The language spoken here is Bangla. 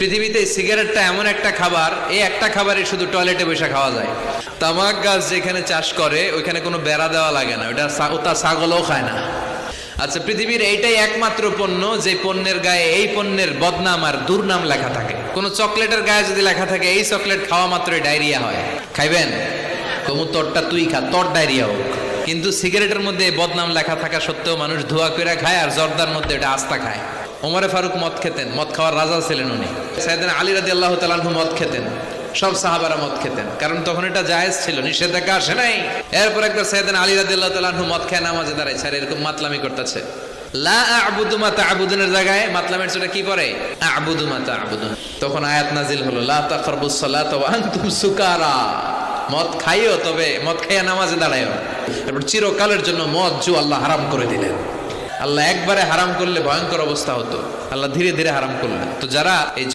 পৃথিবীতে সিগারেটটা এমন একটা খাবার, এই একটা খাবারই শুধু টয়লেটে বসে খাওয়া যায়। তামাক গাছ যেখানে চাষ করে ওইখানে কোনো বেড়া দেওয়া লাগে না, ওটা ওটা ছাগলও খায় না। আচ্ছা, পৃথিবীর এইটাই একমাত্র পণ্য যে পণ্যের গায়ে এই পণ্যের বদনাম আর দুর্নাম লেখা থাকে। কোন চকলেটের গায়ে যদি লেখা থাকে এই চকলেট খাওয়া মাত্রই ডায়রিয়া হয়, খাইবেন? কমু তোরটা তুই খা, তোর ডায়রিয়া হোক। কিন্তু সিগারেটের মধ্যে বদনাম লেখা থাকা সত্ত্বেও মানুষ ধোয়া করে খায়, আর জর্দার মধ্যে এটা আস্তা খায়। ওমরে ফারুক মদ খেতেন, মদ খাওয়ার রাজা ছিলেন উনি। সাইয়েদনা আলী রাদিয়াল্লাহু তাআলা আনহু মদ খেতেন, সব সাহাবারা মদ খেতেন, কারণ তখন এটা জায়েজ ছিল, নিষেধাজ্ঞা আসে নাই। এরপর একবার সাইয়েদনা আলী রাদিয়াল্লাহু তাআলা আনহু মদ খেয়ে নামাজে দাঁড়াইছে, আর এরকম মাতলামি করতেছে। লা আ'বুদু মা তা'বুদুনের জায়গায় মাতলামের ছোটা কি পড়ে? আ'বুদু মা তা'বুদুন। তখন আয়াত নাজিল হলো, লা তাকরাবুস সালাতা ওয়া আনতুম সুকারা। মদ খাইও, তবে মদ খাইয়া নামাজে দাঁড়ায়ও। এরপর চিরকালের জন্য মদ জুয়া আল্লাহ হারাম করে দিলেন। আল্লাহ একবারে হারাম করলে ভয়ঙ্কর অবস্থা হতো, আল্লাহ ধীরে ধীরে হারাম করলেন। তো যারা এই